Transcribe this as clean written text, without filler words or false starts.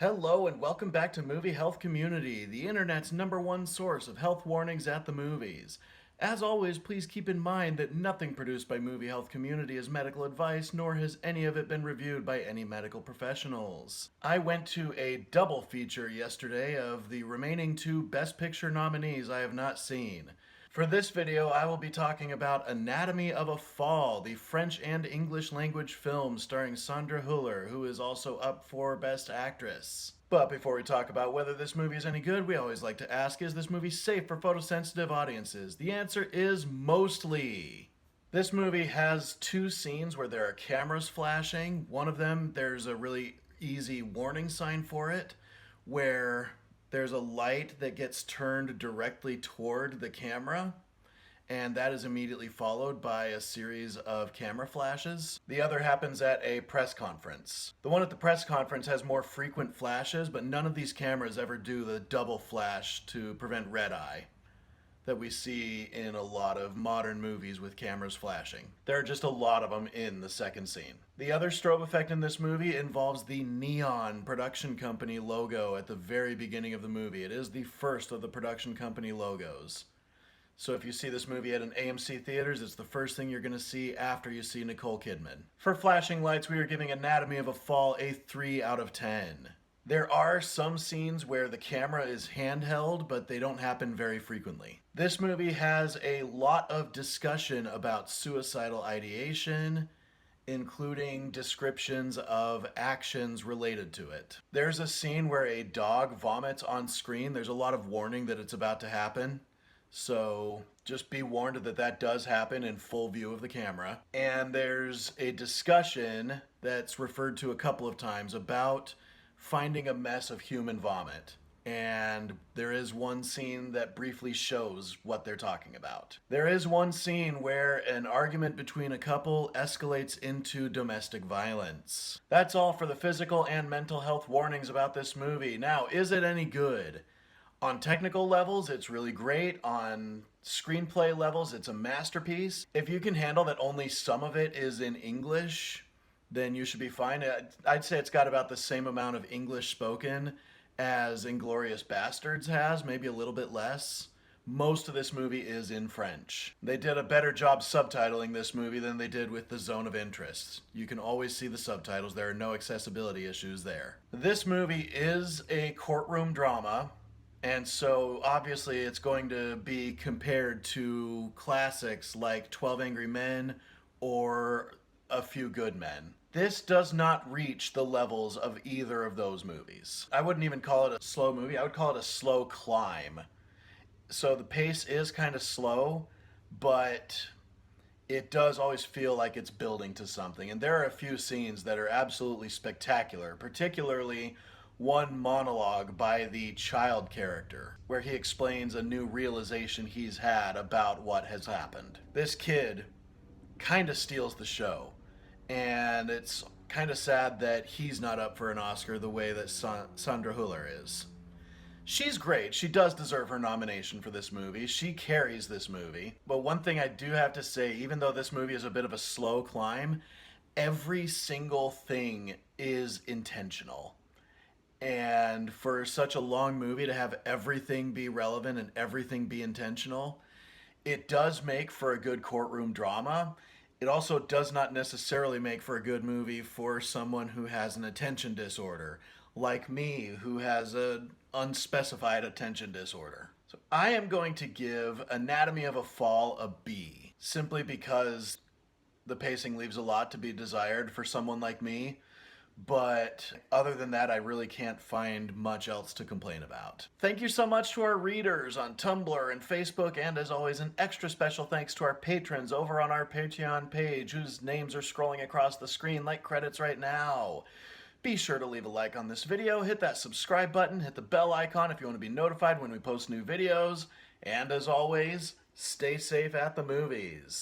Hello and welcome back to Movie Health Community, the internet's #1 source of health warnings at the movies. As always, please keep in mind that nothing produced by Movie Health Community is medical advice, nor has any of it been reviewed by any medical professionals. I went to a double feature yesterday of the remaining two Best Picture nominees I have not seen. For this video, I will be talking about Anatomy of a Fall, the French and English language film starring Sandra Hüller, who is also up for Best Actress. But before we talk about whether this movie is any good, we always like to ask, is this movie safe for photosensitive audiences? The answer is mostly. This movie has two scenes where there are cameras flashing. One of them, there's a really easy warning sign for it, where there's a light that gets turned directly toward the camera, and that is immediately followed by a series of camera flashes. The other happens at a press conference. The one at the press conference has more frequent flashes, but none of these cameras ever do the double flash to prevent red eye that we see in a lot of modern movies with cameras flashing. There are just a lot of them in the second scene. The other strobe effect in this movie involves the neon production company logo at the very beginning of the movie. It is the first of the production company logos. So if you see this movie at an AMC theaters, it's the first thing you're going to see after you see Nicole Kidman. For flashing lights, we are giving Anatomy of a Fall a 3 out of 10. There are some scenes where the camera is handheld, but they don't happen very frequently. This movie has a lot of discussion about suicidal ideation, including descriptions of actions related to it. There's a scene where a dog vomits on screen. There's a lot of warning that it's about to happen. So just be warned that that does happen in full view of the camera. And there's a discussion that's referred to a couple of times about finding a mess of human vomit. And there is one scene that briefly shows what they're talking about. There is one scene where an argument between a couple escalates into domestic violence. That's all for the physical and mental health warnings about this movie. Now, is it any good? On technical levels, it's really great. On screenplay levels, it's a masterpiece. If you can handle that only some of it is in English, then you should be fine. I'd say it's got about the same amount of English spoken as Inglourious Basterds has, maybe a little bit less. Most of this movie is in French. They did a better job subtitling this movie than they did with The Zone of Interest. You can always see the subtitles. There are no accessibility issues there. This movie is a courtroom drama, and so obviously it's going to be compared to classics like 12 Angry Men or A Few Good Men. This does not reach the levels of either of those movies. I wouldn't even call it a slow movie. I would call it a slow climb. So the pace is kind of slow, but it does always feel like it's building to something. And there are a few scenes that are absolutely spectacular, particularly one monologue by the child character, where he explains a new realization he's had about what has happened. This kid kind of steals the show. And it's kind of sad that he's not up for an Oscar the way that Sandra Hüller is. She's great. She does deserve her nomination for this movie. She carries this movie. But one thing I do have to say, even though this movie is a bit of a slow climb, every single thing is intentional. And for such a long movie to have everything be relevant and everything be intentional, it does make for a good courtroom drama. It also does not necessarily make for a good movie for someone who has an attention disorder, like me, who has an unspecified attention disorder. So I am going to give Anatomy of a Fall a B, simply because the pacing leaves a lot to be desired for someone like me. But other than that, I really can't find much else to complain about. Thank you so much to our readers on Tumblr and Facebook, and as always, an extra special thanks to our patrons over on our Patreon page, whose names are scrolling across the screen like credits right now. Be sure to leave a like on this video, hit that subscribe button, hit the bell icon if you want to be notified when we post new videos, and as always, stay safe at the movies.